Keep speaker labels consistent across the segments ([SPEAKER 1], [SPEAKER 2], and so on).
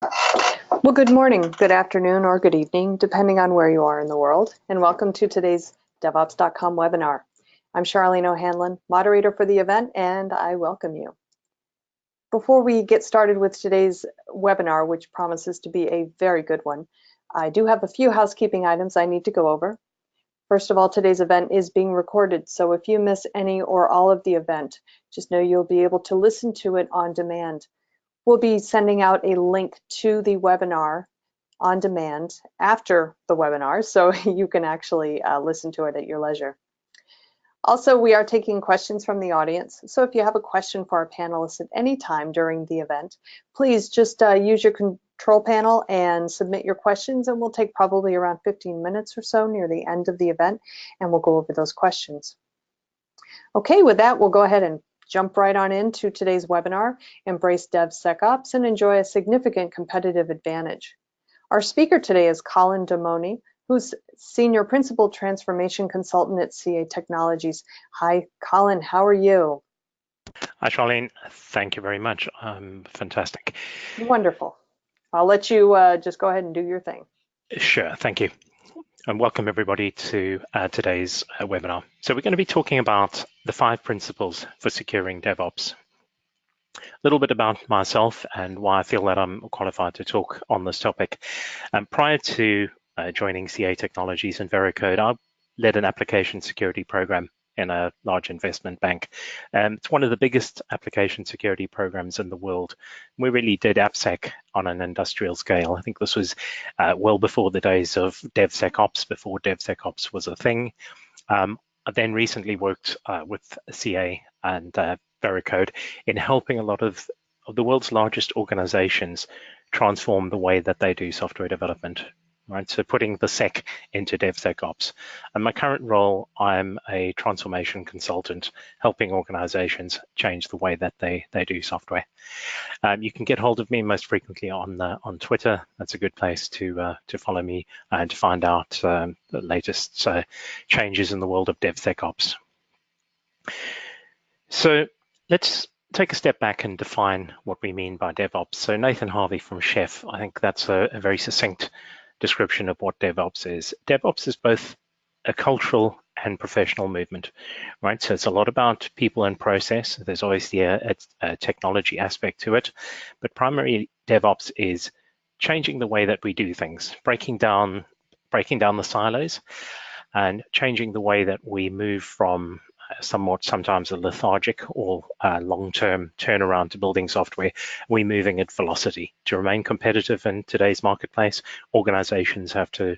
[SPEAKER 1] Well, good morning, good afternoon, or good evening, depending on where you are in the world, and welcome to today's DevOps.com webinar. I'm Charlene O'Hanlon, moderator for the event, and I welcome you. Before we get started with today's webinar, which promises to be a very good one, I do have a few housekeeping items I need to go over. First of all, today's event is being recorded, so if you miss any or all of the event, just know you'll be able to listen to it on demand. We'll be sending out a link to the webinar on demand after the webinar, so you can actually listen to it at your leisure. Also, we are taking questions from the audience, so if you have a question for our panelists at any time during the event, please just use your control panel and submit your questions, and we'll take probably around 15 minutes or so near the end of the event, and we'll go over those questions. Okay, with that, we'll go ahead and jump right on into today's webinar, Embrace DevSecOps and Enjoy a Significant Competitive Advantage. Our speaker today is Colin Damoni, who's Senior Principal Transformation Consultant at CA Technologies. Hi, Colin, how are you?
[SPEAKER 2] Hi, Charlene. Thank you very much. Fantastic.
[SPEAKER 1] Wonderful. I'll let you just go ahead and do your thing.
[SPEAKER 2] Sure, thank you. And welcome everybody to today's webinar. So we're going to be talking about the 5 principles for securing DevOps. A little bit about myself and why I feel that I'm qualified to talk on this topic. Prior to joining CA Technologies and Veracode, I led an application security program in a large investment bank. It's one of the biggest application security programs in the world. We really did AppSec on an industrial scale. I think this was well before the days of DevSecOps, before DevSecOps was a thing. I then recently worked with CA and Veracode in helping a lot of the world's largest organizations transform the way that they do software development. Right, so putting the sec into DevSecOps. And my current role, I'm a transformation consultant, helping organizations change the way that they do software. You can get hold of me most frequently on Twitter. That's a good place to follow me and to find out the latest changes in the world of DevSecOps. So let's take a step back and define what we mean by DevOps. So Nathan Harvey from Chef, I think that's a very succinct description of what DevOps is. DevOps is both a cultural and professional movement, right? So it's a lot about people and process. There's obviously a technology aspect to it, but primarily DevOps is changing the way that we do things, breaking down the silos and changing the way that we move from sometimes a lethargic or long-term turnaround to building software. We're moving at velocity. To remain competitive in today's marketplace, organizations have to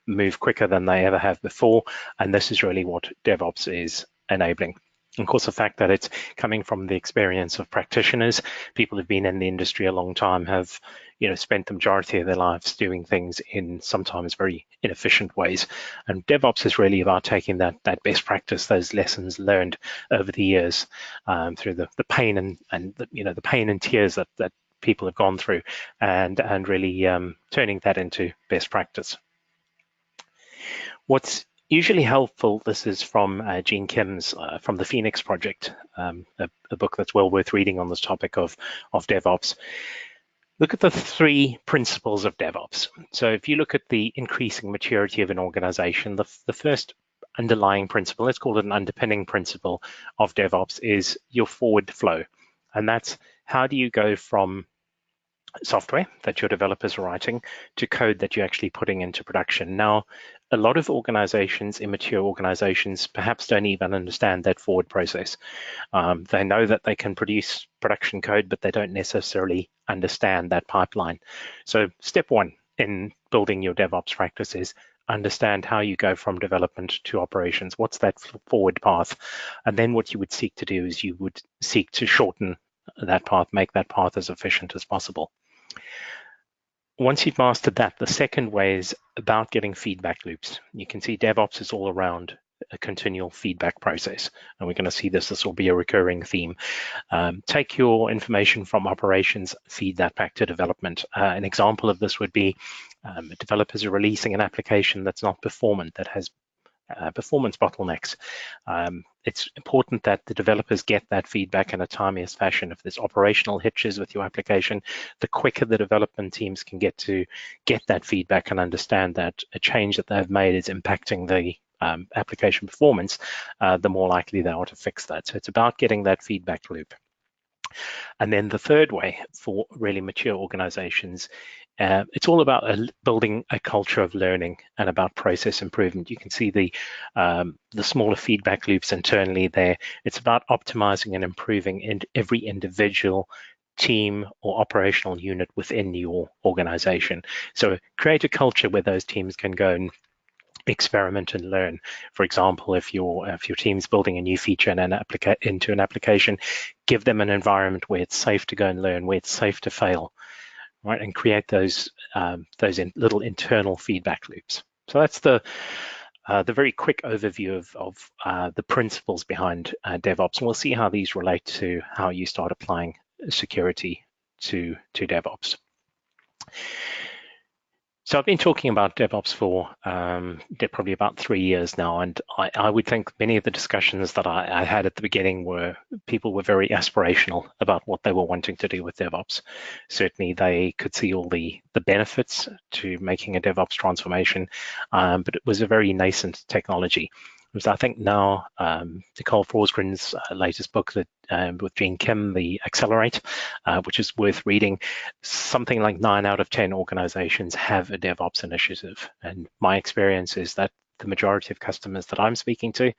[SPEAKER 2] move quicker than they ever have before, and this is really what DevOps is enabling. Of course, the fact that it's coming from the experience of practitioners, people who've been in the industry a long time, have spent the majority of their lives doing things in sometimes very inefficient ways. And DevOps is really about taking that best practice, those lessons learned over the years through the pain and the pain and tears that people have gone through, and really turning that into best practice. What's usually helpful, this is from Gene Kim's from the Phoenix Project, a book that's well worth reading on this topic of DevOps. Look at the 3 principles of DevOps. So if you look at the increasing maturity of an organization, the first underlying principle, let's call it an underpinning principle of DevOps, is your forward flow. And that's how do you go from software that your developers are writing to code that you're actually putting into production. Now, a lot of organizations, immature organizations, perhaps don't even understand that forward process. They know that they can produce production code, but they don't necessarily understand that pipeline. So step 1 in building your DevOps practice is understand how you go from development to operations. What's that forward path? And then what you would seek to do is you would seek to shorten that path, make that path as efficient as possible. Once you've mastered that, the second way is about getting feedback loops. You can see DevOps is all around a continual feedback process, and we're going to see this will be a recurring theme. Take your information from operations, feed that back to development. An example of this would be developers are releasing an application that's not performant, that has performance bottlenecks. It's important that the developers get that feedback in a timeliest fashion. If there's operational hitches with your application, the quicker the development teams can get that feedback and understand that a change that they've made is impacting the application performance, the more likely they are to fix that. So it's about getting that feedback loop. And then the third way for really mature organizations, it's all about building a culture of learning and about process improvement. You can see the smaller feedback loops internally there. It's about optimizing and improving in every individual team or operational unit within your organization. So create a culture where those teams can go and experiment and learn. For example, if your team's building a new feature into an application, give them an environment where it's safe to go and learn, where it's safe to fail, right? And create those little internal feedback loops. So that's the very quick overview of the principles behind DevOps, and we'll see how these relate to how you start applying security to DevOps. So I've been talking about DevOps for probably about 3 years now, and I would think many of the discussions that I had at the beginning people were very aspirational about what they were wanting to do with DevOps. Certainly they could see all the benefits to making a DevOps transformation, but it was a very nascent technology. Because I think now Nicole Forsgren's latest book with Gene Kim, the Accelerate, which is worth reading, something like 9 out of 10 organizations have a DevOps initiative. And my experience is that the majority of customers that I'm speaking to,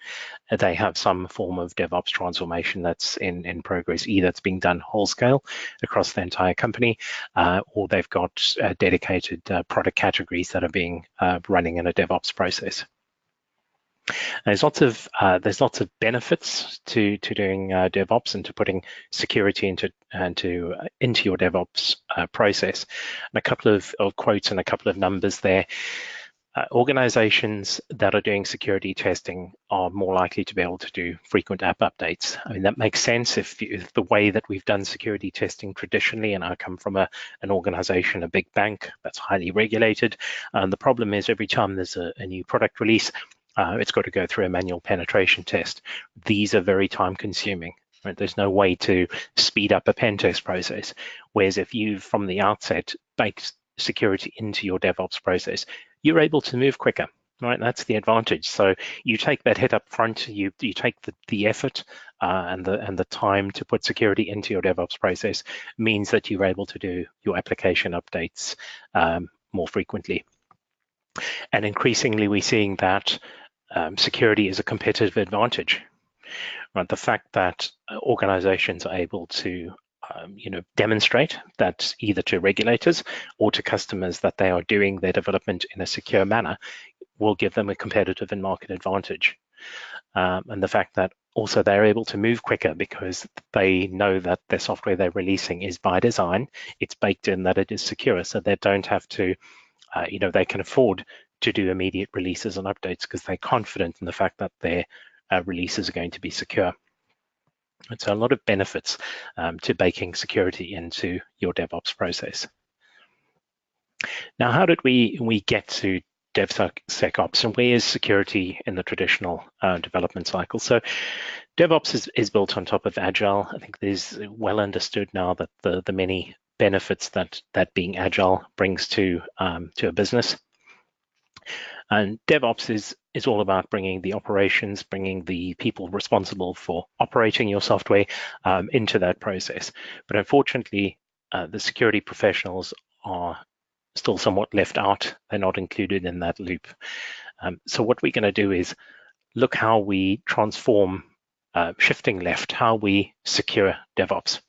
[SPEAKER 2] they have some form of DevOps transformation that's in progress. Either it's being done whole scale across the entire company, or they've got dedicated product categories that are being running in a DevOps process. There's lots of benefits to doing DevOps and to putting security into your DevOps process. And a couple of quotes and a couple of numbers there. Organizations that are doing security testing are more likely to be able to do frequent app updates. I mean, that makes sense if the way that we've done security testing traditionally, and I come from an organization, a big bank that's highly regulated. The problem is every time there's a new product release, it's got to go through a manual penetration test. These are very time consuming. Right? There's no way to speed up a pen test process. Whereas if you, from the outset, baked security into your DevOps process, you're able to move quicker. Right, that's the advantage. So you take that hit up front, you take the effort and the time to put security into your DevOps process means that you're able to do your application updates more frequently. And increasingly, we're seeing that security is a competitive advantage. Right? The fact that organizations are able to demonstrate that either to regulators or to customers that they are doing their development in a secure manner will give them a competitive and market advantage. And the fact that also they're able to move quicker because they know that their software they're releasing is by design, it's baked in that it is secure, so they don't have to, they can afford to do immediate releases and updates because they're confident in the fact that their releases are going to be secure. And so a lot of benefits to baking security into your DevOps process. Now, how did we get to DevSecOps, and where is security in the traditional development cycle? So DevOps is built on top of Agile. I think there's well understood now that the many benefits that being Agile brings to a business. And DevOps is all about bringing the operations, bringing the people responsible for operating your software into that process. But unfortunately, the security professionals are still somewhat left out. They're not included in that loop. So what we're going to do is look how we transform, shifting left, how we secure DevOps.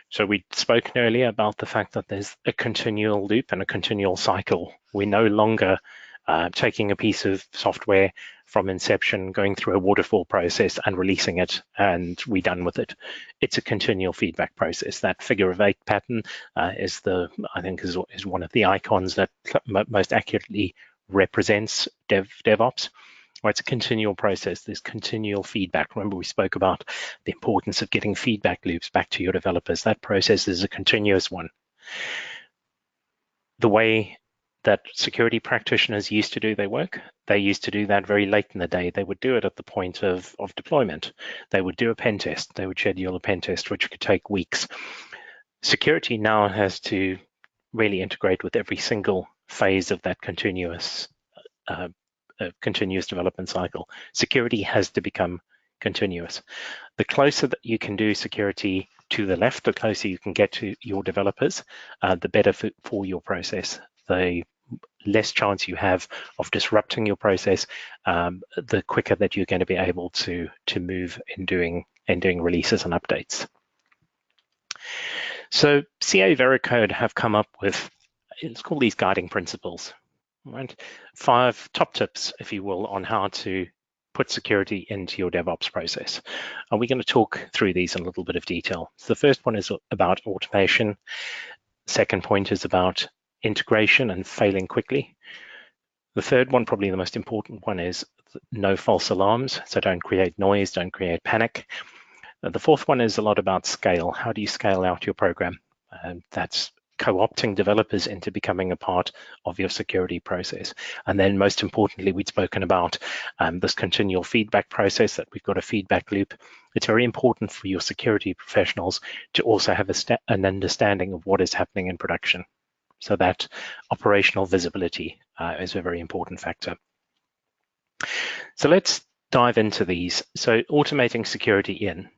[SPEAKER 2] So we'd spoken earlier about the fact that there's a continual loop and a continual cycle. We're no longer taking a piece of software from inception, going through a waterfall process and releasing it, and we're done with it. It's a continual feedback process. That figure of 8 pattern is one of the icons that most accurately represents DevOps. Well, it's a continual process. There's continual feedback. Remember, we spoke about the importance of getting feedback loops back to your developers. That process is a continuous one. The way that security practitioners used to do their work. They used to do that very late in the day. They would do it at the point of deployment. They would do a pen test. They would schedule a pen test, which could take weeks. Security now has to really integrate with every single phase of that continuous development cycle. Security has to become continuous. The closer that you can do security to the left, the closer you can get to your developers, the better for your process. The less chance you have of disrupting your process, the quicker that you're going to be able to move in doing releases and updates. So CA Veracode have come up with, let's call these guiding principles, right? 5 top tips, if you will, on how to put security into your DevOps process. And we're going to talk through these in a little bit of detail. So the first one is about automation. Second point is about integration and failing quickly. The third one, probably the most important one, is no false alarms. So don't create noise, don't create panic. The fourth one is a lot about scale. How do you scale out your program? That's co-opting developers into becoming a part of your security process. And then most importantly, we'd spoken about this continual feedback process, that we've got a feedback loop. It's very important for your security professionals to also have an understanding of what is happening in production. So that operational visibility is a very important factor. So let's dive into these. So automating security in.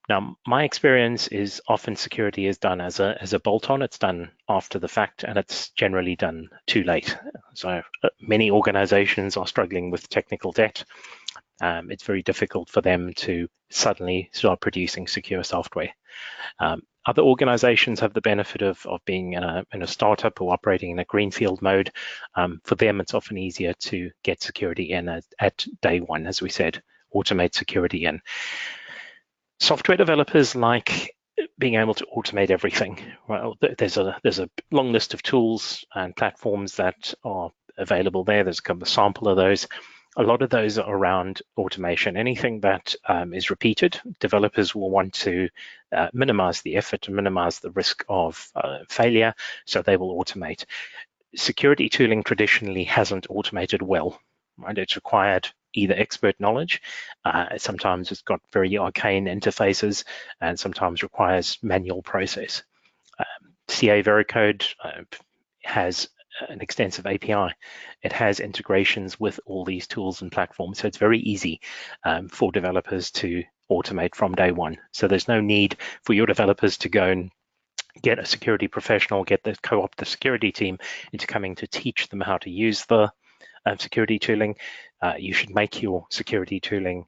[SPEAKER 2] Now, my experience is often security is done as a bolt-on. It's done after the fact, and it's generally done too late. So many organizations are struggling with technical debt. It's very difficult for them to suddenly start producing secure software. Other organizations have the benefit of being in a startup or operating in a greenfield mode. For them, it's often easier to get security in at day one, as we said, automate security in. Software developers like being able to automate everything. Well, there's a long list of tools and platforms that are available there. There's a sample of those. A lot of those are around automation. Anything that is repeated, developers will want to minimize the effort and minimize the risk of failure, so they will automate. Security tooling traditionally hasn't automated well, right? It's required either expert knowledge, sometimes it's got very arcane interfaces, and sometimes requires manual process. CA Veracode has an extensive API. It has integrations with all these tools and platforms, so it's very easy for developers to automate from day one. So there's no need for your developers to go and get a security professional, co-opt the security team into coming to teach them how to use the security tooling. You should make your security tooling,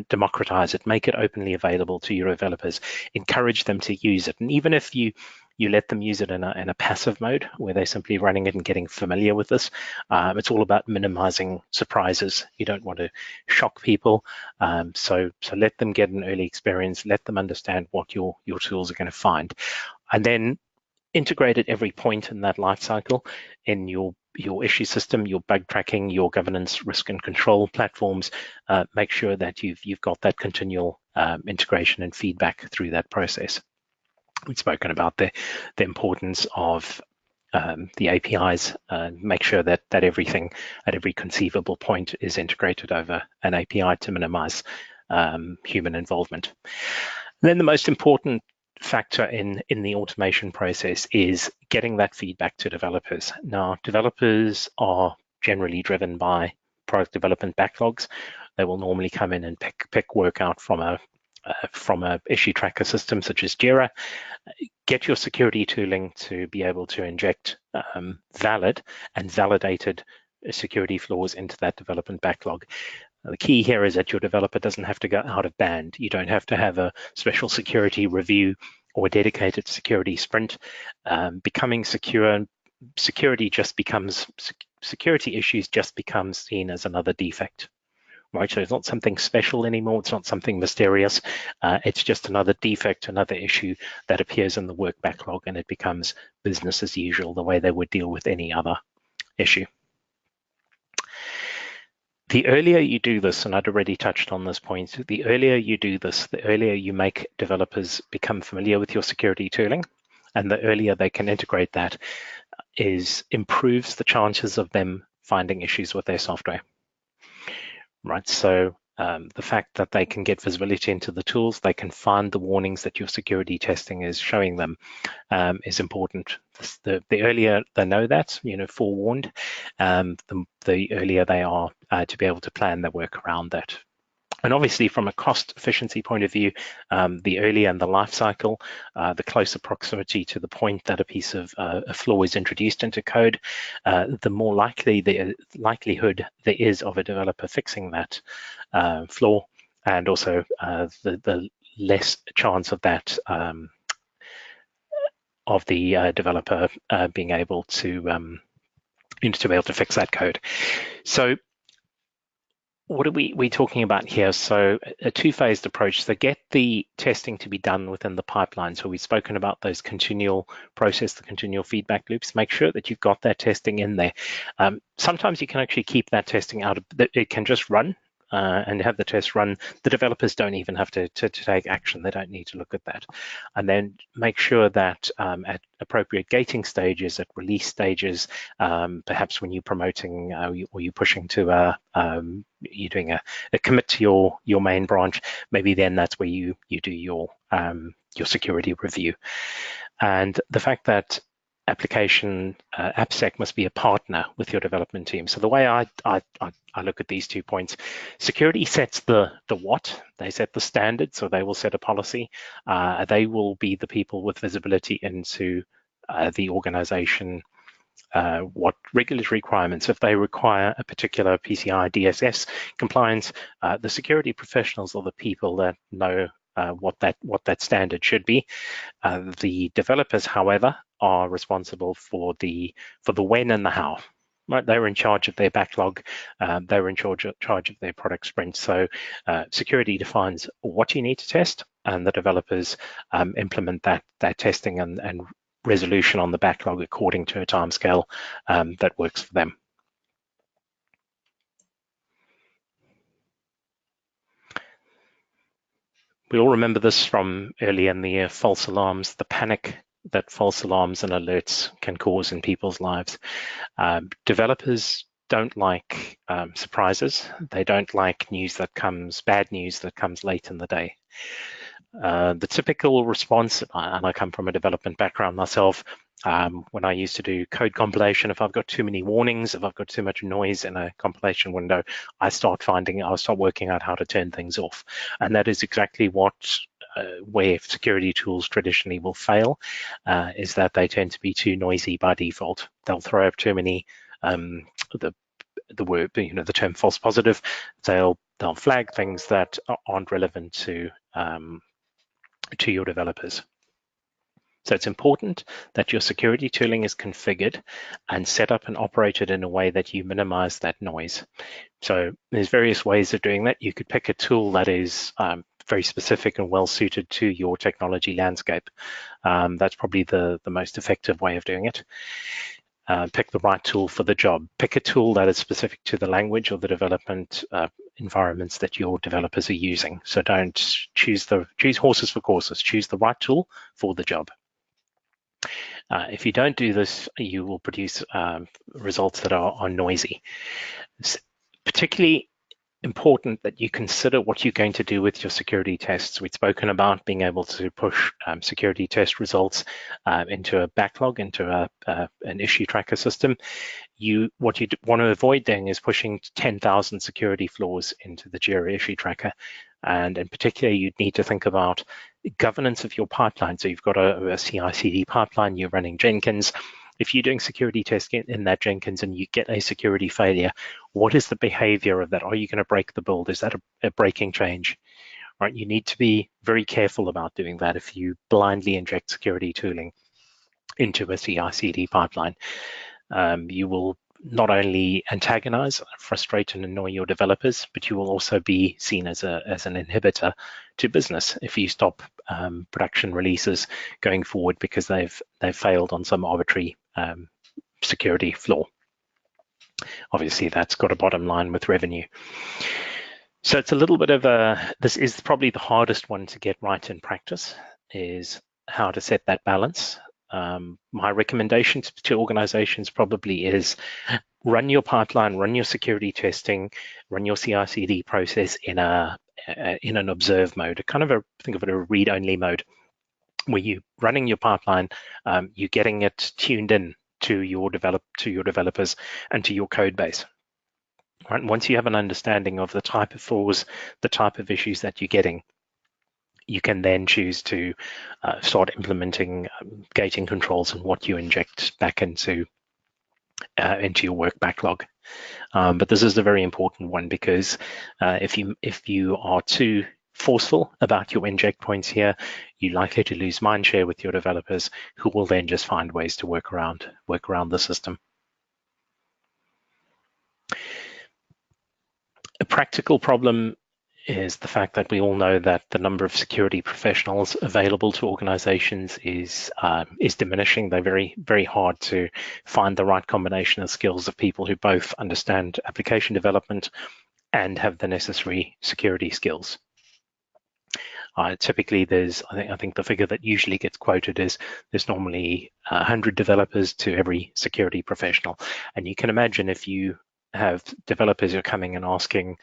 [SPEAKER 2] democratize it, make it openly available to your developers, encourage them to use it. And even if you let them use it in a passive mode where they're simply running it and getting familiar with this, it's all about minimizing surprises. You don't want to shock people. So let them get an early experience, let them understand what your tools are going to find. And then integrate at every point in that life cycle in your issue system, your bug tracking, your governance, risk and control platforms. Make sure that you've got that continual integration and feedback through that process. We've spoken about the importance of the APIs. Make sure that everything at every conceivable point is integrated over an API to minimize human involvement. And then the most important factor in the automation process is getting that feedback to developers. Now, developers are generally driven by product development backlogs. They will normally come in and pick work out from a issue tracker system such as Jira. Get your security tooling to be able to inject valid and validated security flaws into that development backlog. The key here is that your developer doesn't have to go out of band. You don't have to have a special security review or a dedicated security sprint. Becoming secure, security issues just becomes seen as another defect, right? So it's not something special anymore. It's not something mysterious. It's just another defect, another issue that appears in the work backlog, and it becomes business as usual, the way they would deal with any other issue. The earlier you do this, and I'd already touched on this point, the earlier you do this, the earlier you make developers become familiar with your security tooling, and the earlier they can integrate that. improves the chances of them finding issues with their software. Right, so the fact that they can get visibility into the tools, they can find the warnings that your security testing is showing them is important. The earlier they know that, forewarned, the earlier they are to be able to plan their work around that. And obviously, from a cost efficiency point of view, the earlier in the life cycle, the closer proximity to the point that a piece of a flaw is introduced into code, the more likely the likelihood there is of a developer fixing that flaw, and also the less chance of that of the developer being able to be able to fix that code. So what are we talking about here? So a two-phased approach. So get the testing to be done within the pipeline. So we've spoken about those continual process, the continual feedback loops. Make sure that you've got that testing in there. Sometimes you can actually keep that testing out of, it can just run and have the test run. The developers don't even have to take action. They don't need to look at that. And then make sure that at appropriate gating stages, at release stages, perhaps when you're promoting or you're pushing to you're doing a commit to your main branch, maybe then that's where you do your security review. And the fact that application AppSec must be a partner with your development team. So the way I look at these 2 points, security sets the what, they set the standard, so they will set a policy. They will be the people with visibility into the organization, what regulatory requirements, if they require a particular PCI DSS compliance, the security professionals are the people that know what that standard should be. The developers, however, are responsible for the when and the how. Right, they're in charge of their backlog. They're in charge of their product sprint. So security defines what you need to test, and the developers implement that testing and resolution on the backlog according to a timescale that works for them. We all remember this from early in the year, false alarms, the panic that false alarms and alerts can cause in people's lives. Developers don't like surprises. They don't like bad news that comes late in the day. The typical response, and I come from a development background myself, when I used to do code compilation, if I've got too many warnings, if I've got too much noise in a compilation window, I'll start working out how to turn things off. And that is exactly where security tools traditionally will fail, is that they tend to be too noisy by default. They'll throw up too many, the word, the term false positive. They'll flag things that aren't relevant to your developers. So it's important that your security tooling is configured and set up and operated in a way that you minimize that noise. So there's various ways of doing that. You could pick a tool that is very specific and well suited to your technology landscape. That's probably the most effective way of doing it. Pick the right tool for the job. Pick a tool that is specific to the language or the development environments that your developers are using. So don't choose horses for courses. Choose the right tool for the job. If you don't do this, you will produce results that are noisy. It's particularly important that you consider what you're going to do with your security tests. We've spoken about being able to push security test results into a backlog, into an issue tracker system. What you want to avoid doing is pushing 10,000 security flaws into the Jira issue tracker. And in particular, you'd need to think about governance of your pipeline. So you've got a CICD pipeline, you're running Jenkins. If you're doing security testing in that Jenkins and you get a security failure, what is the behavior of that? Are you going to break the build? Is that a breaking change? Right? You need to be very careful about doing that if you blindly inject security tooling into a CI/CD pipeline. You will not only antagonize, frustrate, and annoy your developers, but you will also be seen as an inhibitor to business if you stop production releases going forward because they've failed on some arbitrary security flaw. Obviously, that's got a bottom line with revenue. So it's a little bit of this is probably the hardest one to get right in practice, is how to set that balance. my recommendation to organizations probably is run your pipeline, run your security testing, run your CICD process in an observe mode, think of it a read-only mode, where you running your pipeline, you're getting it tuned in to your developers and to your code base. Right? Once you have an understanding of the type of flaws, the type of issues that you're getting, you can then choose to start implementing gating controls and what you inject back into your work backlog. But this is a very important one, because if you are too forceful about your inject points here, you're likely to lose mindshare with your developers, who will then just find ways to work around the system. A practical problem is the fact that we all know that the number of security professionals available to organizations is diminishing. They're very, very hard to find the right combination of skills of people who both understand application development and have the necessary security skills. Typically, I think the figure that usually gets quoted is there's normally 100 developers to every security professional. And you can imagine, if you have developers who are coming and asking,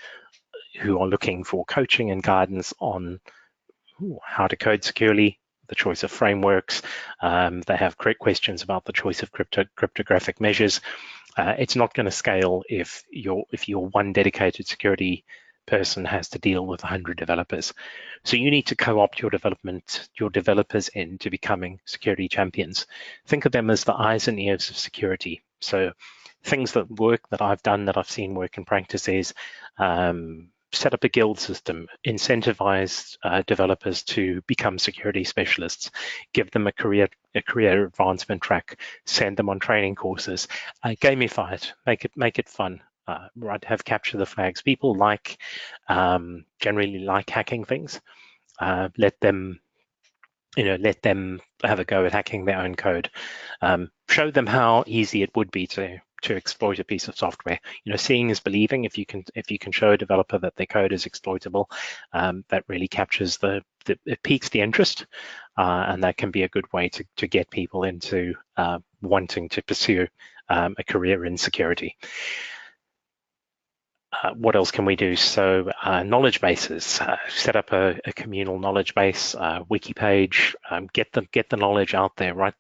[SPEAKER 2] who are looking for coaching and guidance on how to code securely, the choice of frameworks, they have correct questions about the choice of cryptographic measures. It's not going to scale if your one dedicated security person has to deal with 100 developers. So you need to co-opt your developers into becoming security champions. Think of them as the eyes and ears of security. So things that work, that I've done, that I've seen work in practice, is set up a guild system, incentivize developers to become security specialists, give them a career advancement track, send them on training courses, gamify it, make it fun. Right, have capture the flags. People generally like hacking things. Let them have a go at hacking their own code. Show them how easy it would be to exploit a piece of software. Seeing is believing. If you can show a developer that their code is exploitable, that really captures it piques the interest, and that can be a good way to get people into wanting to pursue a career in security. What else can we do? So knowledge bases, set up a communal knowledge base, wiki page, get the knowledge out there, right?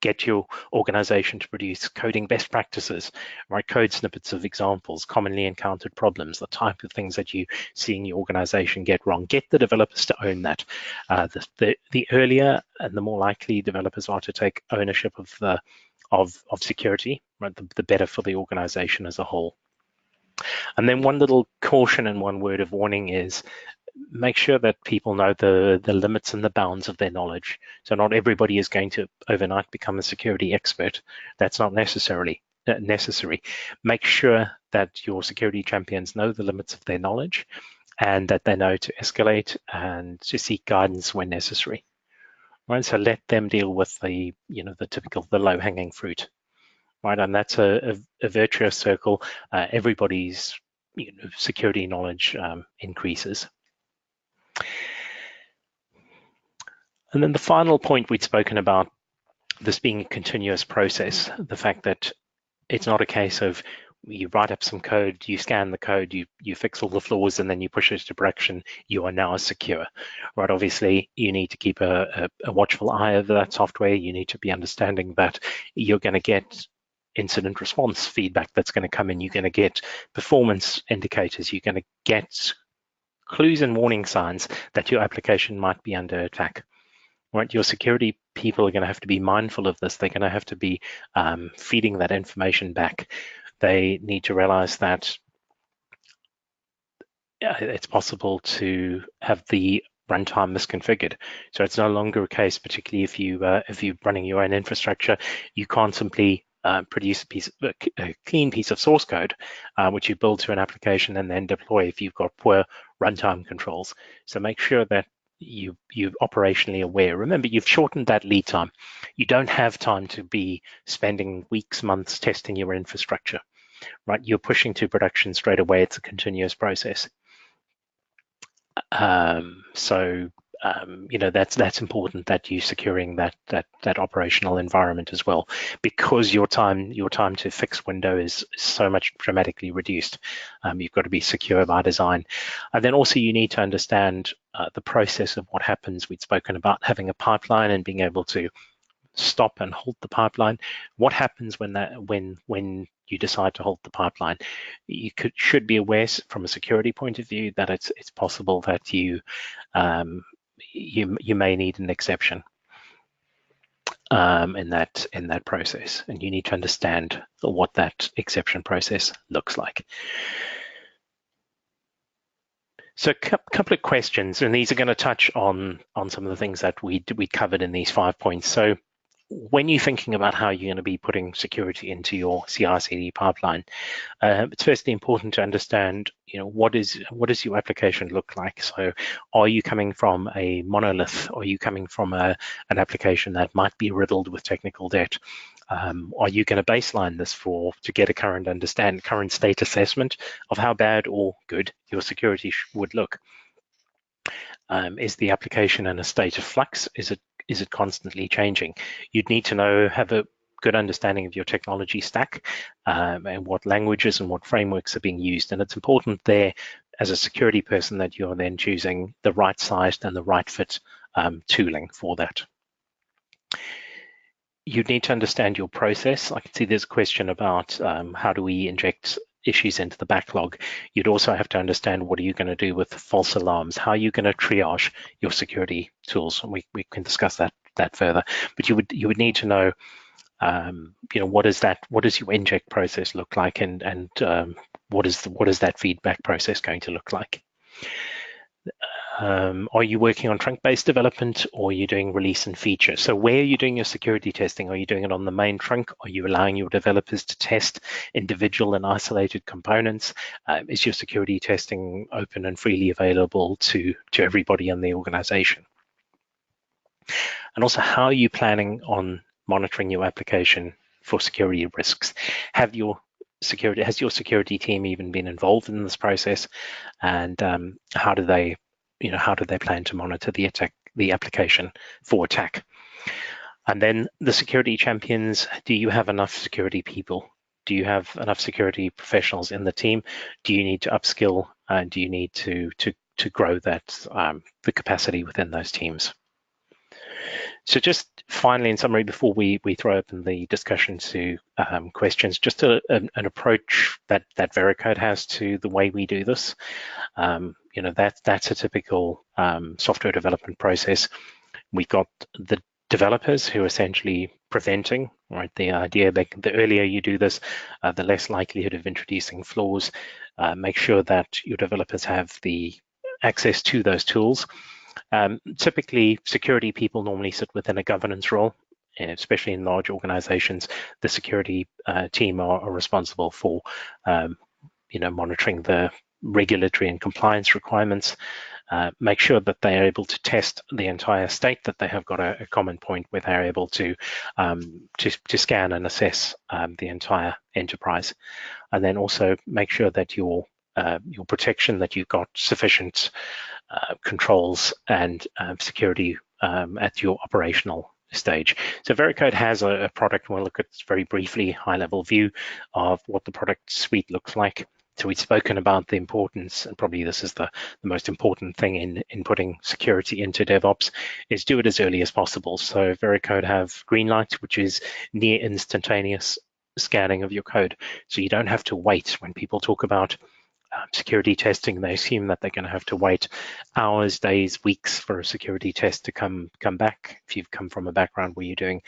[SPEAKER 2] Get your organization to produce coding best practices, right? Code snippets of examples, commonly encountered problems, the type of things that you see in your organization get wrong. Get the developers to own that. The earlier and the more likely developers are to take ownership of security, right? The better for the organization as a whole. And then one little caution and one word of warning is, make sure that people know the limits and the bounds of their knowledge. So not everybody is going to overnight become a security expert. That's not necessary. Make sure that your security champions know the limits of their knowledge, and that they know to escalate and to seek guidance when necessary. Right? So let them deal with the typical low-hanging fruit. Right, and that's a virtuous circle. Everybody's security knowledge increases. And then the final point we'd spoken about, this being a continuous process, the fact that it's not a case of you write up some code, you scan the code, you fix all the flaws, and then you push it to production, you are now secure. Right, obviously you need to keep a watchful eye over that software. You need to be understanding that you're going to get incident response feedback that's going to come in. You're going to get performance indicators. You're going to get clues and warning signs that your application might be under attack. Right? Your security people are going to have to be mindful of this. They're going to have to be feeding that information back. They need to realize that it's possible to have the runtime misconfigured. So it's no longer a case, particularly if you're running your own infrastructure, you can't simply produce a clean piece of source code, which you build to an application and then deploy if you've got poor runtime controls. So make sure that you're operationally aware. Remember, you've shortened that lead time. You don't have time to be spending weeks, months testing your infrastructure, right? You're pushing to production straight away. It's a continuous process. So that's important that you're securing that operational environment as well, because your time to fix window is so much dramatically reduced. You've got to be secure by design. And then also you need to understand the process of what happens. We'd spoken about having a pipeline and being able to stop and halt the pipeline. What happens when you decide to halt the pipeline? You should be aware from a security point of view that it's possible that you may need an exception in that process, and you need to understand what that exception process looks like. So a couple of questions, and these are going to touch on some of the things that we covered in these 5 points. So when you're thinking about how you're going to be putting security into your CI/CD pipeline, it's firstly important to understand, what does your application look like? So, are you coming from a monolith? Are you coming from an application that might be riddled with technical debt? Are you going to baseline this to get a current state assessment of how bad or good your security would look? Is the application in a state of flux? Is it constantly changing? You'd need to have a good understanding of your technology stack and what languages and what frameworks are being used. And it's important there as a security person that you're then choosing the right sized and the right fit tooling for that. You need to understand your process. I can see there's a question about how do we inject issues into the backlog. You'd also have to understand what are you going to do with false alarms? How are you going to triage your security tools? And we can discuss that further. But you would need to know, what does your inject process look like, and what is that feedback process going to look like? Are you working on trunk-based development, or are you doing release and feature? So where are you doing your security testing? Are you doing it on the main trunk? Are you allowing your developers to test individual and isolated components? Is your security testing open and freely available to everybody in the organization? And also, how are you planning on monitoring your application for security risks? Has your security team even been involved in this process? And how do they plan to monitor the application for attack? And then the security champions, do you have enough security people? Do you have enough security professionals in the team? Do you need to upskill? Do you need to grow the capacity within those teams? So just finally, in summary, before we throw open the discussion to questions, just an approach that Veracode has to the way we do this. That's a typical software development process. We've got the developers who are essentially preventing, right? The idea that the earlier you do this, the less likelihood of introducing flaws. Make sure that your developers have the access to those tools. Typically, security people normally sit within a governance role, especially in large organizations. The security team are responsible for, monitoring the regulatory and compliance requirements. Make sure that they are able to test the entire state, that they have got a common point where they're able to scan and assess the entire enterprise. And then also make sure that your protection, that you've got sufficient controls and security at your operational stage. So Veracode has a product, and we'll look at very briefly high-level view of what the product suite looks like. So we've spoken about the importance, and probably this is the most important thing in putting security into DevOps, is do it as early as possible. So Veracode have Greenlight, which is near instantaneous scanning of your code. So you don't have to wait. When people talk about security testing, they assume that they're going to have to wait hours, days, weeks for a security test to come back. If you've come from a background where you're doing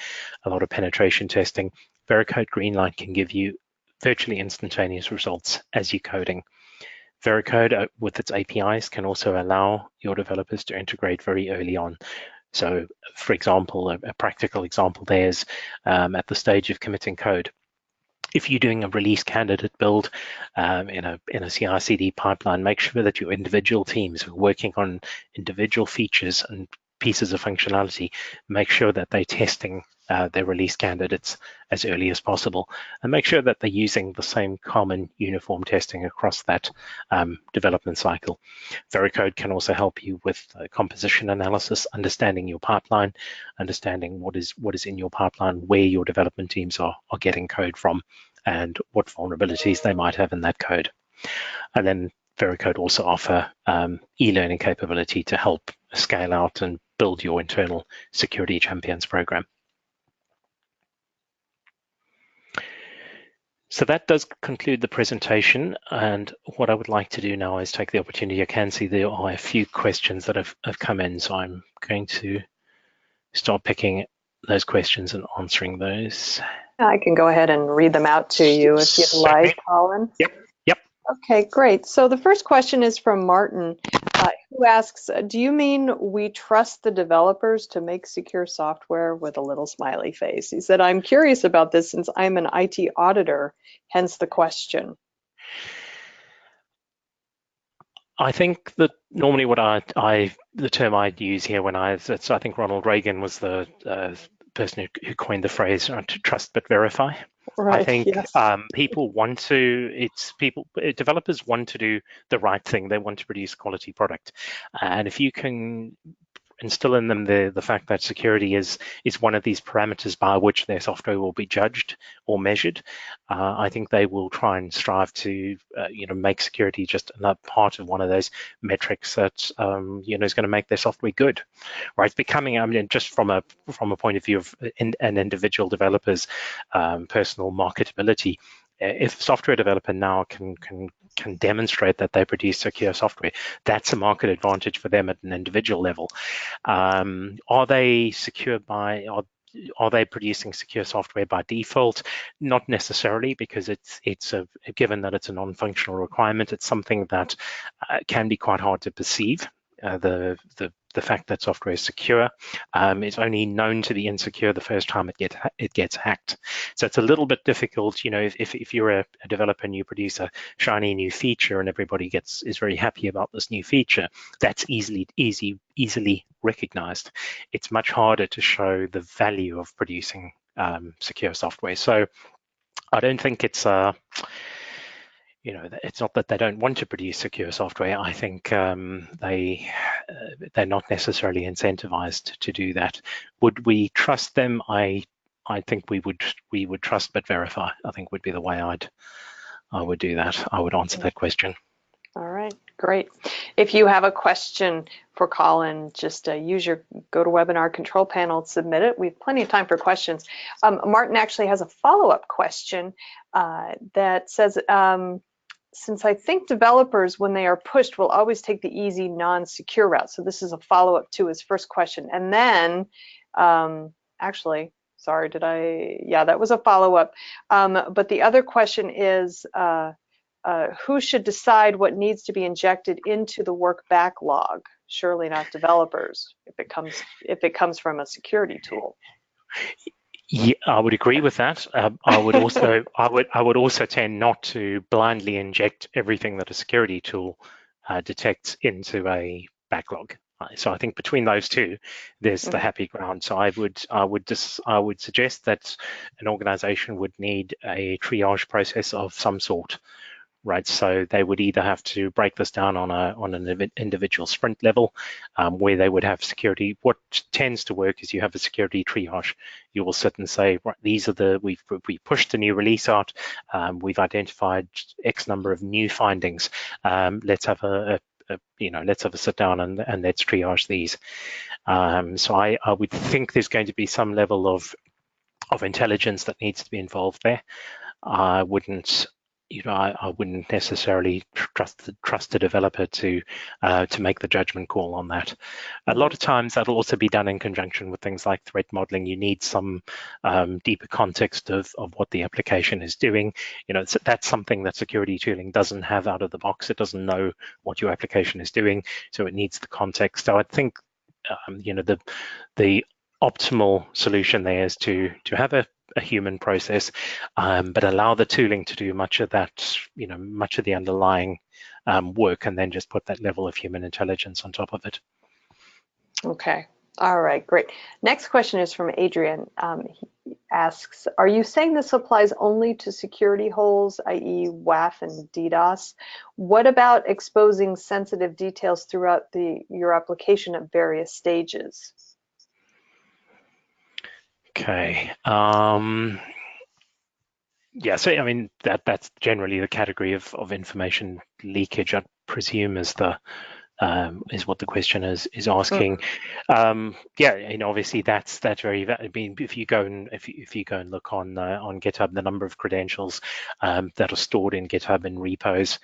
[SPEAKER 2] a lot of penetration testing, Veracode Greenlight can give you virtually instantaneous results as you're coding. Veracode, with its APIs, can also allow your developers to integrate very early on. So, for example, a practical example there is at the stage of committing code. If you're doing a release candidate build in a CI/CD pipeline, make sure that your individual teams who are working on individual features and pieces of functionality, make sure that they're testing their release candidates as early as possible, and make sure that they're using the same common uniform testing across that development cycle. Veracode can also help you with composition analysis, understanding your pipeline, understanding what is in your pipeline, where your development teams are getting code from, and what vulnerabilities they might have in that code. And then Veracode also offer e-learning capability to help scale out and build your internal security champions program. So that does conclude the presentation, and what I would like to do now is take the opportunity. I can see there are a few questions that have come in, so I'm going to start picking those questions and answering those.
[SPEAKER 1] I can go ahead and read them out to you if you'd like, Colin.
[SPEAKER 2] Yep.
[SPEAKER 1] Okay, great. So the first question is from Martin, who asks, do you mean we trust the developers to make secure software, with a little smiley face? He said, I'm curious about this since I'm an IT auditor, hence the question.
[SPEAKER 2] I think that normally what the term I'd use here I think Ronald Reagan was the person who coined the phrase to trust but verify.
[SPEAKER 1] Right,
[SPEAKER 2] I think
[SPEAKER 1] yes.
[SPEAKER 2] developers want to do the right thing. They want to produce quality product. And if you can instill in them the fact that security is one of these parameters by which their software will be judged or measured, I think they will try and strive to make security just another part of one of those metrics that is going to make their software good. Right? It's becoming, just from a point of view of an individual developer's personal marketability. If a software developer now can demonstrate that they produce secure software, that's a market advantage for them at an individual level. Are they secure are they producing secure software by default? Not necessarily, because it's given that it's a non-functional requirement, it's something that can be quite hard to perceive. The fact that software is secure is only known to be insecure the first time it gets hacked. So it's a little bit difficult, if you're a developer and you produce a shiny new feature and everybody is very happy about this new feature, that's easily recognized. It's much harder to show the value of producing secure software. So I don't think it's it's not that they don't want to produce secure software. I think they're not necessarily incentivized to do that. Would we trust them? I think we would trust but verify, I think would be the way I would do that. I would answer that question.
[SPEAKER 1] All right, great. If you have a question for Colin, just use your GoToWebinar control panel, submit it. We have plenty of time for questions. Martin actually has a follow-up question that says, since I think developers, when they are pushed, will always take the easy, non-secure route. So this is a follow-up to his first question. And then, actually, sorry, yeah, that was a follow-up. But the other question is, who should decide what needs to be injected into the work backlog? Surely not developers, if it comes from a security tool.
[SPEAKER 2] Yeah, I would agree with that. I would also tend not to blindly inject everything that a security tool detects into a backlog. So I think between those two, there's the happy ground. So I would suggest that an organization would need a triage process of some sort. Right, so they would either have to break this down on an individual sprint level, where they would have security. What tends to work is you have a security triage. You will sit and say, right, these are we pushed the new release out. We've identified X number of new findings. Let's have let's have a sit down and let's triage these. So I would think there's going to be some level of intelligence that needs to be involved there. I wouldn't necessarily trust the developer to make the judgment call on that. A lot of times that'll also be done in conjunction with things like threat modeling. You need some deeper context of what the application is doing. That's something that security tooling doesn't have out of the box. It doesn't know what your application is doing, so it needs the context. So I think the optimal solution there is to have a human process, but allow the tooling to do much of that, much of the underlying work, and then just put that level of human intelligence on top of it.
[SPEAKER 1] Okay. All right, great. Next question is from Adrian. He asks, are you saying this applies only to security holes, i.e. WAF and DDoS? What about exposing sensitive details throughout your application at various stages?
[SPEAKER 2] Okay. Yeah, so I mean that's generally the category of information leakage, I presume, is what the question is asking. Yeah, and obviously that's very. I mean, if you go and look on GitHub, the number of credentials that are stored in GitHub and repos,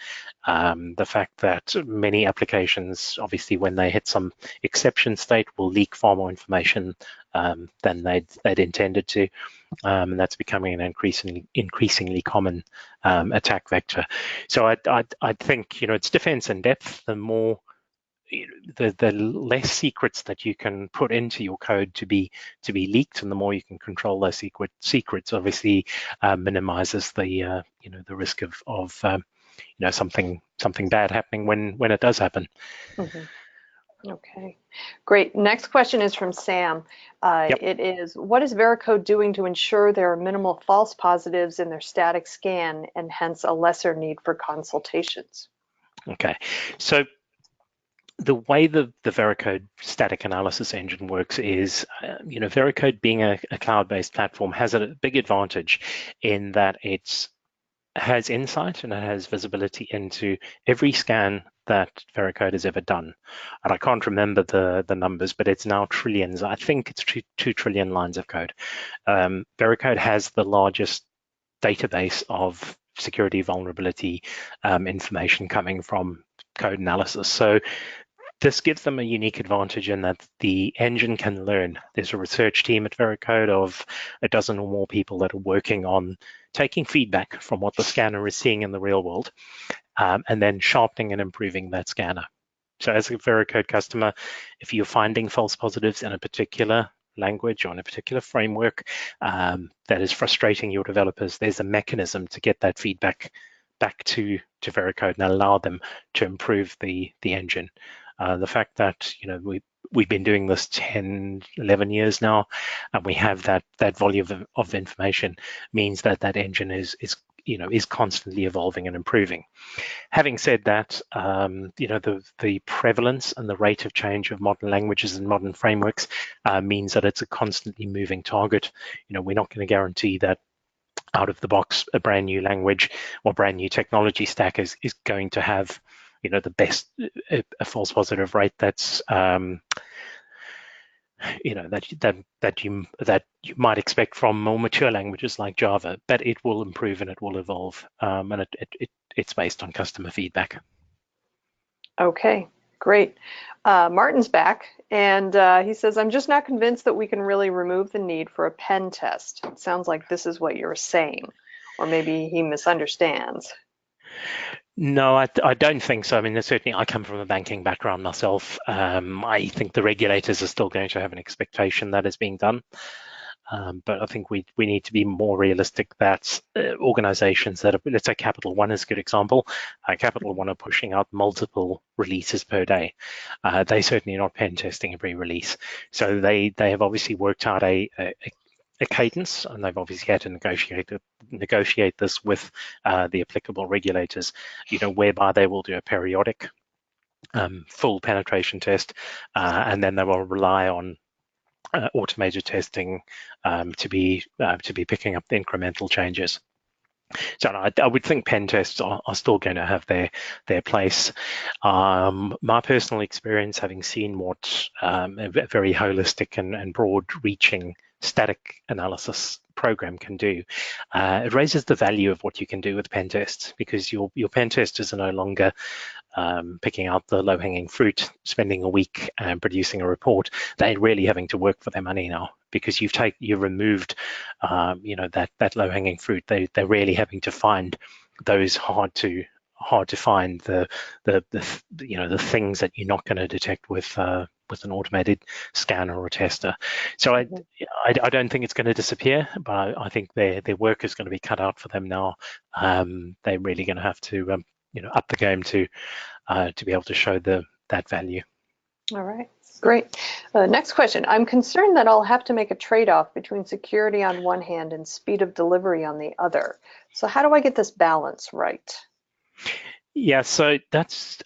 [SPEAKER 2] the fact that many applications, obviously, when they hit some exception state, will leak far more information than they'd intended to, and that's becoming an increasingly common attack vector. So I think it's defense in depth. The more the less secrets that you can put into your code to be leaked, and the more you can control those secrets, obviously minimizes the the risk of something bad happening when it does happen.
[SPEAKER 1] Okay, great. Next question is from Sam.
[SPEAKER 2] Yep.
[SPEAKER 1] It is, what is Veracode doing to ensure there are minimal false positives in their static scan and hence a lesser need for consultations?
[SPEAKER 2] Okay, so the way the Veracode static analysis engine works is, Veracode being a cloud-based platform has a big advantage in that it has insight and it has visibility into every scan that Veracode has ever done. And I can't remember the numbers, but it's now trillions. I think it's 2 trillion lines of code. Veracode has the largest database of security vulnerability information coming from code analysis. So this gives them a unique advantage in that the engine can learn. There's a research team at Veracode of a dozen or more people that are working on taking feedback from what the scanner is seeing in the real world, and then sharpening and improving that scanner. So as a Veracode customer, if you're finding false positives in a particular language or in a particular framework that is frustrating your developers, there's a mechanism to get that feedback back to Veracode and allow them to improve the engine. The fact that we've been doing this 10, 11 years now, and we have that volume of information means that engine is constantly evolving and improving. Having said that, the prevalence and the rate of change of modern languages and modern frameworks means that it's a constantly moving target. We're not going to guarantee that out of the box a brand new language or brand new technology stack is going to have the best a false positive rate that's that you might expect from more mature languages like Java, but it will improve and it will evolve, and it's based on customer feedback.
[SPEAKER 1] Okay, great. Martin's back, and he says, I'm just not convinced that we can really remove the need for a pen test. It sounds like this is what you're saying, or maybe he misunderstands.
[SPEAKER 2] No, I don't think so. I mean, certainly I come from a banking background myself. I think the regulators are still going to have an expectation that is being done. But I think we need to be more realistic that organizations that are, let's say Capital One is a good example. Capital One are pushing out multiple releases per day. They certainly are not pen testing every release. So they have obviously worked out a cadence, and they've obviously had to negotiate this with the applicable regulators, whereby they will do a periodic full penetration test, and then they will rely on automated testing to be picking up the incremental changes. So I would think pen tests are still going to have their place. My personal experience, having seen what a very holistic and broad-reaching static analysis program can do, it raises the value of what you can do with pen tests, because your pen testers are no longer picking out the low-hanging fruit, spending a week and producing a report. They're really having to work for their money now, because you've removed that low-hanging fruit. They're really having to find those hard to find the things that you're not going to detect with an automated scanner or tester. So I don't think it's going to disappear, but I think their work is going to be cut out for them now. They're really going to have to up the game to be able to show that value.
[SPEAKER 1] All right. Great. Next question. I'm concerned that I'll have to make a trade-off between security on one hand and speed of delivery on the other. So how do I get this balance right?
[SPEAKER 2] Yeah, so that's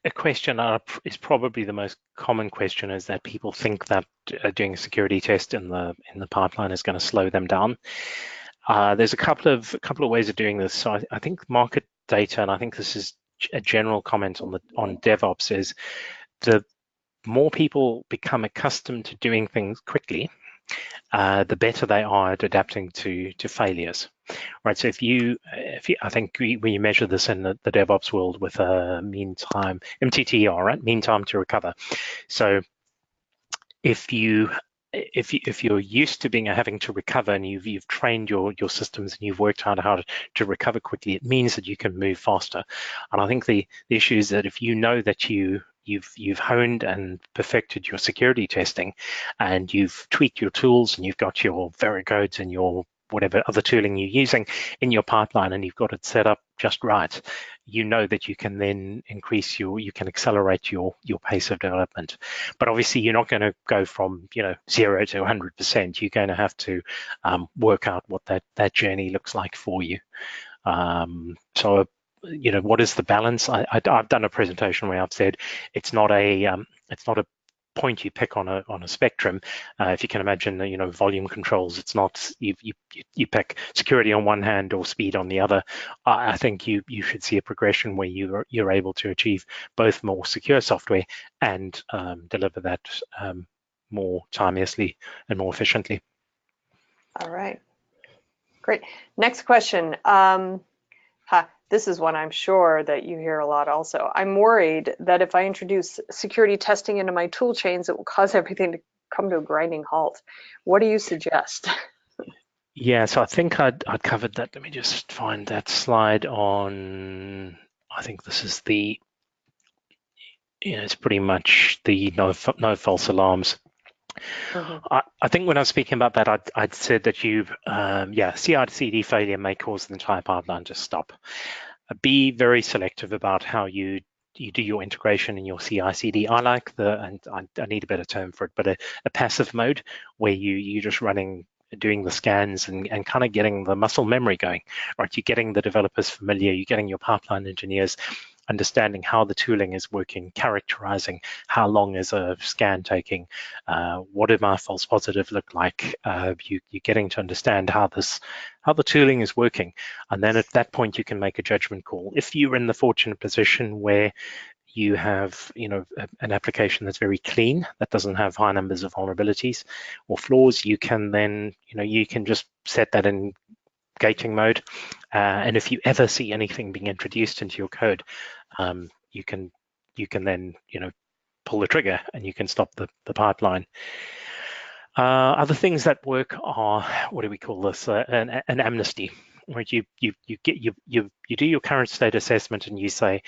[SPEAKER 2] a question is probably the most common question, is that people think that doing a security test in the pipeline is going to slow them down. There's a couple of ways of doing this. So I think market data, and I think this is a general comment on DevOps, is the more people become accustomed to doing things quickly, the better they are at adapting to failures. Right. So if you I think we measure this in the DevOps world with a mean time, MTTR, right? Mean time to recover. So if you're used to having to recover, and you've trained your systems, and you've worked out how to recover quickly, it means that you can move faster. And I think the issue is that if you know that you've honed and perfected your security testing, and you've tweaked your tools, and you've got your Veracodes and your whatever other tooling you're using in your pipeline, and you've got it set up just right, you know that you can then you can accelerate your pace of development. But obviously you're not going to go from 0 to 100%. You're going to have to work out what that journey looks like for you. So what is the balance? I've done a presentation where I've said it's not a point you pick on a spectrum. If you can imagine, volume controls, it's not you pick security on one hand or speed on the other. I think you should see a progression where you're able to achieve both more secure software and deliver that more timeously and more efficiently.
[SPEAKER 1] All right. Great. Next question. This is one I'm sure that you hear a lot also. I'm worried that if I introduce security testing into my tool chains, it will cause everything to come to a grinding halt. What do you suggest?
[SPEAKER 2] Yeah, so I think I'd covered that. Let me just find that slide on, I think this is it's pretty much the no false alarms. Mm-hmm. I think when I was speaking about that, I'd said that CICD failure may cause the entire pipeline to stop. Be very selective about how you do your integration in your CICD. I like and I need a better term for it, but a passive mode where you're just doing the scans and kind of getting the muscle memory going, right? You're getting the developers familiar, you're getting your pipeline engineers understanding how the tooling is working, characterizing how long is a scan taking, what do my false positive look like. You're getting to understand how the tooling is working, and then at that point you can make a judgment call. If you're in the fortunate position where you have an application that's very clean, that doesn't have high numbers of vulnerabilities or flaws, you can then you can just set that in gating mode, and if you ever see anything being introduced into your code, you can then pull the trigger and you can stop the pipeline. Other things that work are, what do we call this? An amnesty, where you do your current state assessment and you say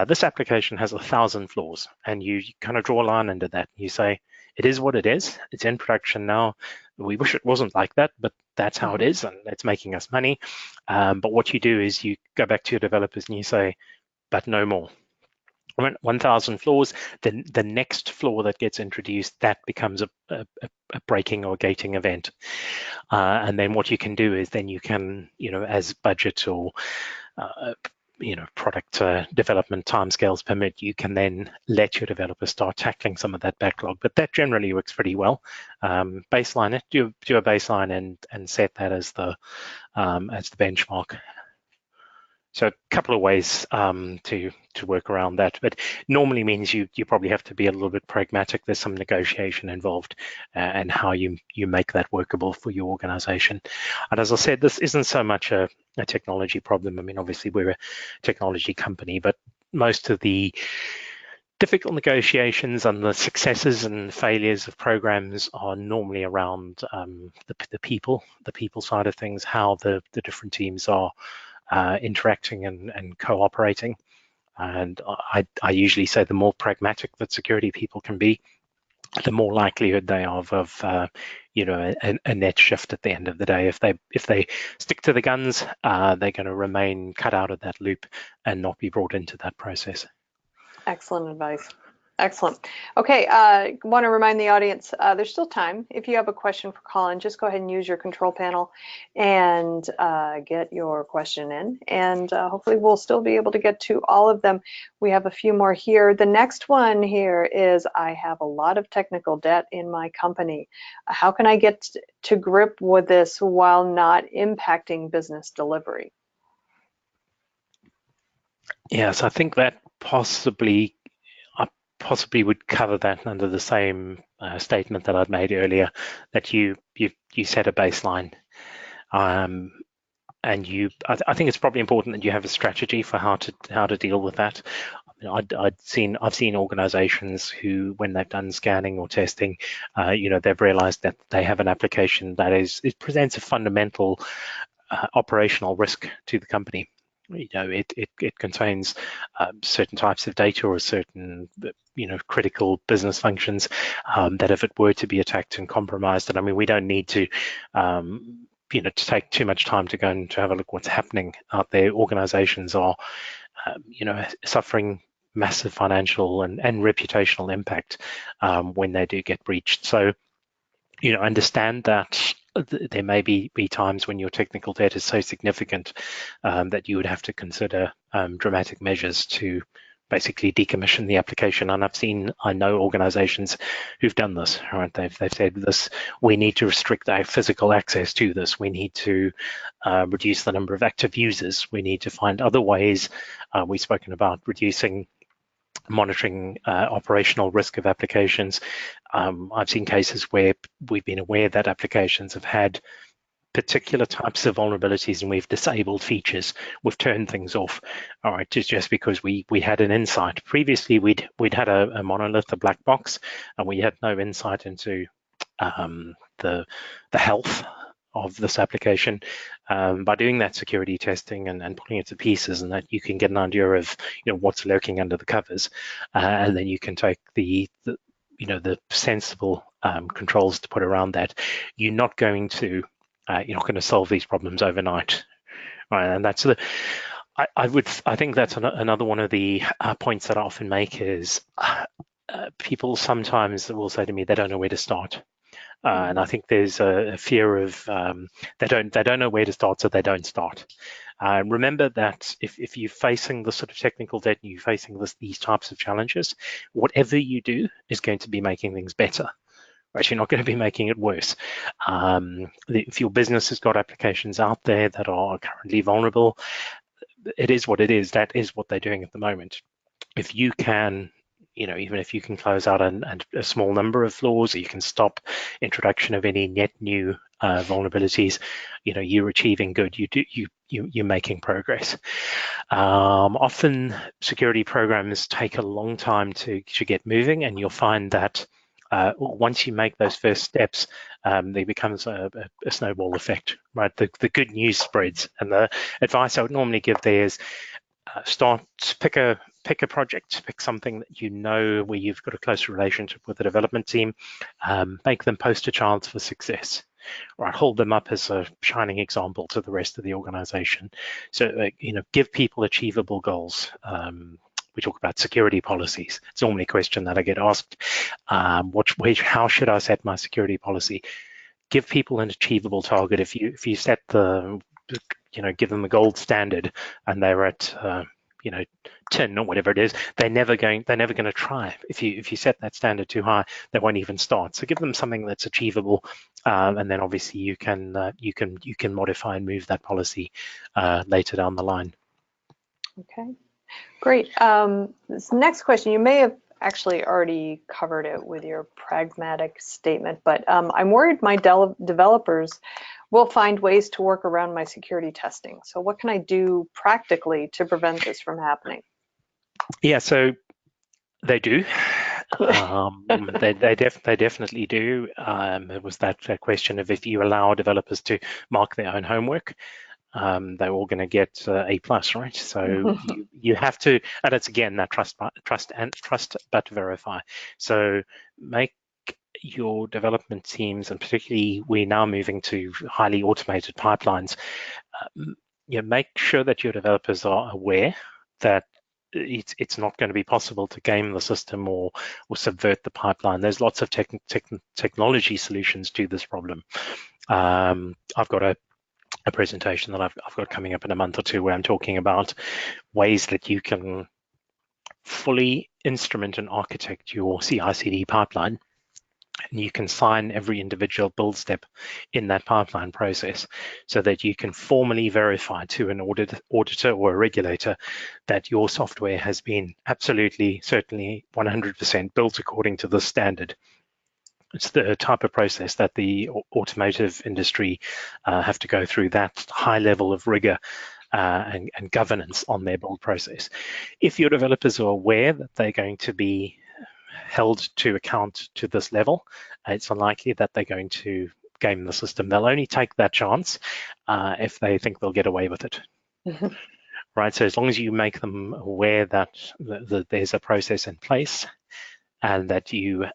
[SPEAKER 2] this application has 1,000 flaws, and you kind of draw a line under that. You say it is what it is. It's in production now. We wish it wasn't like that, but that's how it is, and it's making us money. But what you do is you go back to your developers and you say, but no more. 1,000 flaws, then the next flaw that gets introduced, that becomes a breaking or gating event. And then what you can do is then you can, as budget or product development timescales permit, you can then let your developers start tackling some of that backlog. But that generally works pretty well. Baseline it, do a baseline and set that as the benchmark. So a couple of ways to work around that, but normally means you probably have to be a little bit pragmatic. There's some negotiation involved and how you make that workable for your organization. And as I said, this isn't so much a technology problem. I mean, obviously we're a technology company, but most of the difficult negotiations and the successes and failures of programs are normally around the people side of things, how the different teams are interacting and cooperating. And I usually say the more pragmatic that security people can be, the more likelihood they are of a net shift at the end of the day. If they stick to the guns, they're going to remain cut out of that loop and not be brought into that process.
[SPEAKER 1] Excellent advice. Excellent. Okay, want to remind the audience there's still time. If you have a question for Colin, just go ahead and use your control panel and get your question in. And hopefully we'll still be able to get to all of them. We have a few more here. The next one here is, I have a lot of technical debt in my company. How can I get to grip with this while not impacting business delivery?
[SPEAKER 2] Yes, I think that possibly would cover that under the same statement that I'd made earlier, that you set a baseline, and I think it's probably important that you have a strategy for how to deal with that. I've seen organizations who, when they've done scanning or testing, they've realized that they have an application that it presents a fundamental operational risk to the company. It contains certain types of data or certain critical business functions that, if it were to be attacked and compromised, and I mean, we don't need to to take too much time to go and to have a look what's happening out there. Organizations are suffering massive financial and reputational impact when they do get breached. So understand that there may be times when your technical debt is so significant that you would have to consider dramatic measures to basically decommission the application. And I know organizations who've done this, right? They've said this, we need to restrict our physical access to this. We need to reduce the number of active users. We need to find other ways. We've spoken about reducing monitoring operational risk of applications. I've seen cases where we've been aware that applications have had particular types of vulnerabilities and we've disabled features. We've turned things off, all right, just because we had an insight. Previously, we'd had a monolith, a black box, and we had no insight into the health of this application. By doing that security testing and pulling it to pieces, and that you can get an idea of what's lurking under the covers, and then you can take the sensible controls to put around that. You're not going to solve these problems overnight, right? And that's I think that's another one of the points that I often make is people sometimes will say to me they don't know where to start. And I think there's a fear of they don't know where to start, so they don't start. Remember that if you're facing this sort of technical debt and you're facing these types of challenges, whatever you do is going to be making things better. Right? You're not going to be making it worse. If your business has got applications out there that are currently vulnerable, it is what it is. That is what they're doing at the moment. If you can even if you can close out a small number of flaws, or you can stop introduction of any net new vulnerabilities, you're achieving good. You're making progress. Often security programs take a long time to get moving, and you'll find that once you make those first steps, there becomes a snowball effect, right? The good news spreads, and the advice I would normally give there is pick a project, pick something that where you've got a close relationship with the development team, make them poster childs for success, right? Hold them up as a shining example to the rest of the organization. So, give people achievable goals. We talk about security policies. It's normally a question that I get asked. How should I set my security policy? Give people an achievable target. If you set give them a gold standard and they're at 10 or whatever it is, they're never going to try. If you set that standard too high, they won't even start. So give them something that's achievable, and then obviously you can modify and move that policy later down the line.
[SPEAKER 1] Okay, great. This next question, you may have actually already covered it with your pragmatic statement, but I'm worried my developers will find ways to work around my security testing. So what can I do practically to prevent this from happening?
[SPEAKER 2] Yeah, so they do. They definitely do. It was that question of, if you allow developers to mark their own homework, they're all going to get A+, right? So you have to, and it's again that trust but verify. So make your development teams, and particularly we're now moving to highly automated pipelines, make sure that your developers are aware that it's not going to be possible to game the system or subvert the pipeline. There's lots of technology solutions to this problem. I've got a presentation that I've got coming up in a month or two where I'm talking about ways that you can fully instrument and architect your CICD pipeline. And you can sign every individual build step in that pipeline process so that you can formally verify to an auditor or a regulator that your software has been absolutely, certainly 100% built according to the standard. It's the type of process that the automotive industry have to go through, that high level of rigor and governance on their build process. If your developers are aware that they're going to be held to account to this level, it's unlikely that they're going to game the system. They'll only take that chance if they think they'll get away with it. Right, so as long as you make them aware that there's a process in place and that you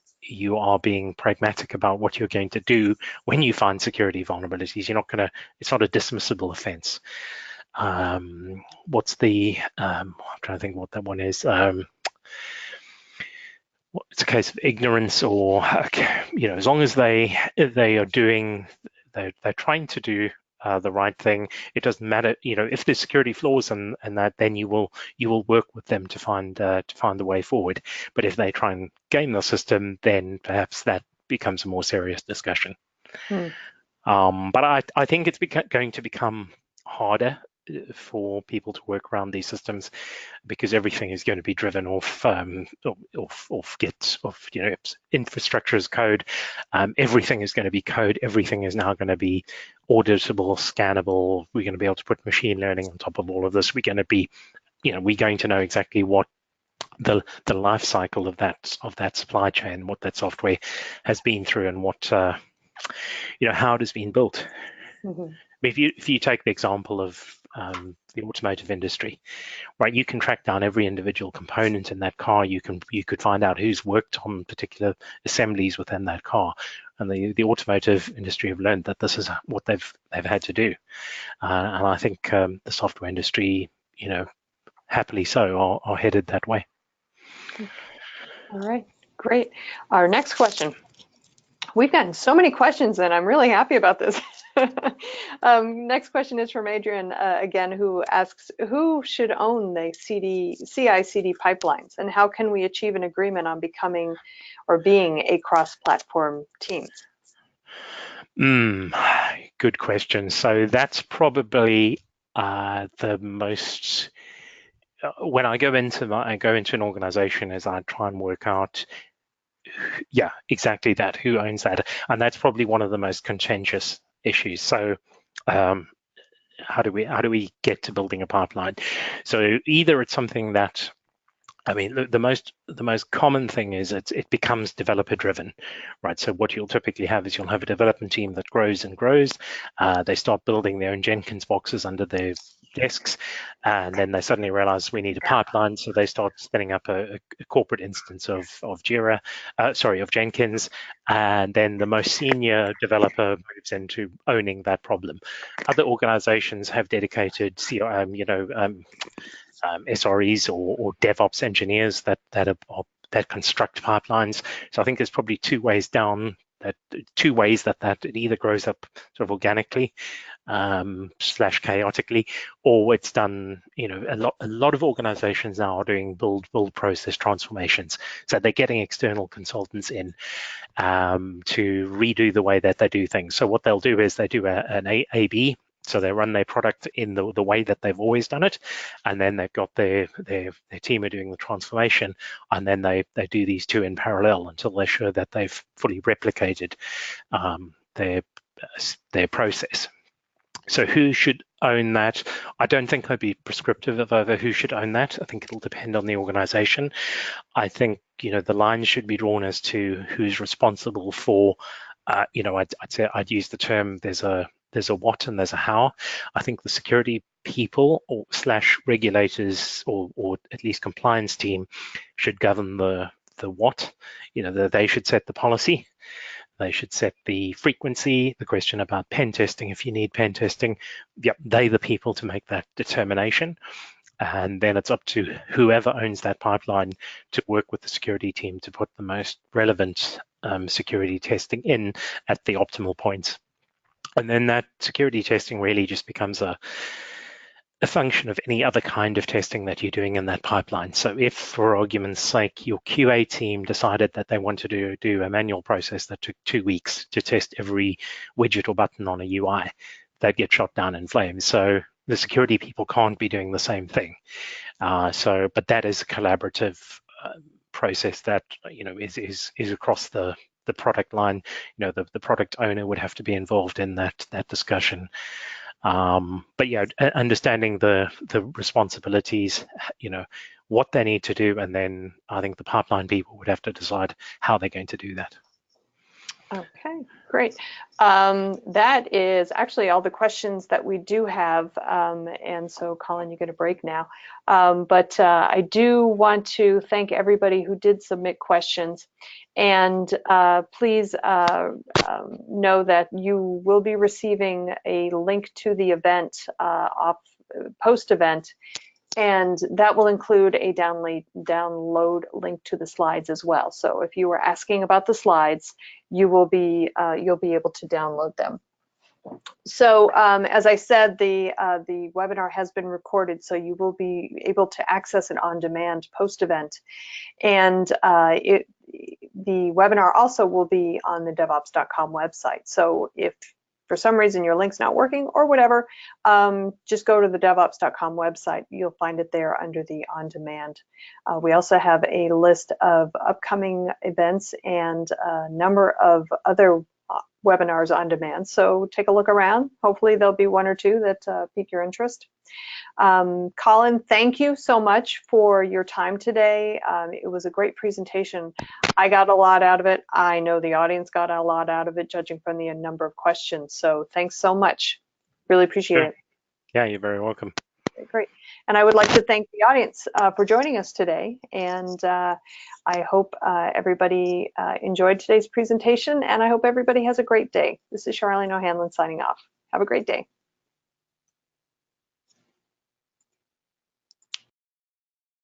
[SPEAKER 2] are being pragmatic about what you're going to do when you find security vulnerabilities, you're not going to, it's not a dismissible offense. What's the, I'm trying to think what that one is. It's a case of ignorance, or as long as they are doing, they're trying to do the right thing. It doesn't matter, if there's security flaws and that, then you will work with them to find the way forward. But if they try and game the system, then perhaps that becomes a more serious discussion. But I think it's going to become harder for people to work around these systems, because everything is going to be driven off infrastructure as code. Everything is going to be code. Everything is now going to be auditable, scannable. We're going to be able to put machine learning on top of all of this. We're going to be, we're going to know exactly what the life cycle of that supply chain, what that software has been through, and what how it has been built. If you take the example of the automotive industry, right, you can track down every individual component in that car. You could find out who's worked on particular assemblies within that car, and the automotive industry have learned that this is what they've had to do, and I think the software industry, happily so, are headed that way.
[SPEAKER 1] All right, great. Our next question. We've gotten so many questions, and I'm really happy about this. Next question is from Adrian, again, who asks, who should own the CI/CD pipelines, and how can we achieve an agreement on becoming or being a cross-platform team?
[SPEAKER 2] Good question. So that's probably the most, when I go into an organization, as I try and work out, exactly that, who owns that, and that's probably one of the most contentious issues. So how do we get to building a pipeline? So either it's something that, the most common thing is it becomes developer driven, right? So what you'll typically have is you'll have a development team that grows and grows. They start building their own Jenkins boxes under their desks, and then they suddenly realize we need a pipeline, so they start spinning up a corporate instance of Jenkins, and then the most senior developer moves into owning that problem. Other organizations have dedicated SREs or DevOps engineers that construct pipelines. So I think there's probably two ways that it either grows up sort of organically / chaotically, or it's done. A lot of organizations now are doing build process transformations. So they're getting external consultants in to redo the way that they do things. So what they'll do is they do an A/B. So they run their product in the way that they've always done it, and then they've got their team are doing the transformation, and then they do these two in parallel until they're sure that they've fully replicated their process. So who should own that? I don't think I'd be prescriptive over who should own that. I think it'll depend on the organization. I think the lines should be drawn as to who's responsible for. I'd use the term there's a what and there's a how. I think the security people or / regulators or at least compliance team should govern the what. They should set the policy. They should set the frequency, the question about pen testing, if you need pen testing. Yep, they're the people to make that determination. And then it's up to whoever owns that pipeline to work with the security team to put the most relevant security testing in at the optimal points. And then that security testing really just becomes a function of any other kind of testing that you're doing in that pipeline. So if, for argument's sake, your QA team decided that they wanted to do a manual process that took 2 weeks to test every widget or button on a UI, they'd get shot down in flames. So the security people can't be doing the same thing. But that is a collaborative process that is across the product line. The product owner would have to be involved in that discussion. But yeah, understanding the responsibilities, what they need to do, and then I think the pipeline people would have to decide how they're going to do that.
[SPEAKER 1] Okay, great. That is actually all the questions that we do have. And so, Colin, you get a break now. But I do want to thank everybody who did submit questions. And please know that you will be receiving a link to the event post-event. And that will include a download link to the slides as well. So if you were asking about the slides, you'll be able to download them. So as I said, the webinar has been recorded, so you will be able to access it on demand post-event. And the webinar also will be on the DevOps.com website. So if for some reason your link's not working or whatever, just go to the DevOps.com website. You'll find it there under the on demand. We also have a list of upcoming events and a number of other webinars on demand. So take a look around. Hopefully there'll be one or two that pique your interest. Colin, thank you so much for your time today. It was a great presentation. I got a lot out of it. I know the audience got a lot out of it, judging from the number of questions. So thanks so much. Really appreciate it.
[SPEAKER 2] Yeah, you're very welcome.
[SPEAKER 1] Okay, great. And I would like to thank the audience for joining us today. And I hope everybody enjoyed today's presentation, and I hope everybody has a great day. This is Charlene O'Hanlon signing off. Have a great day.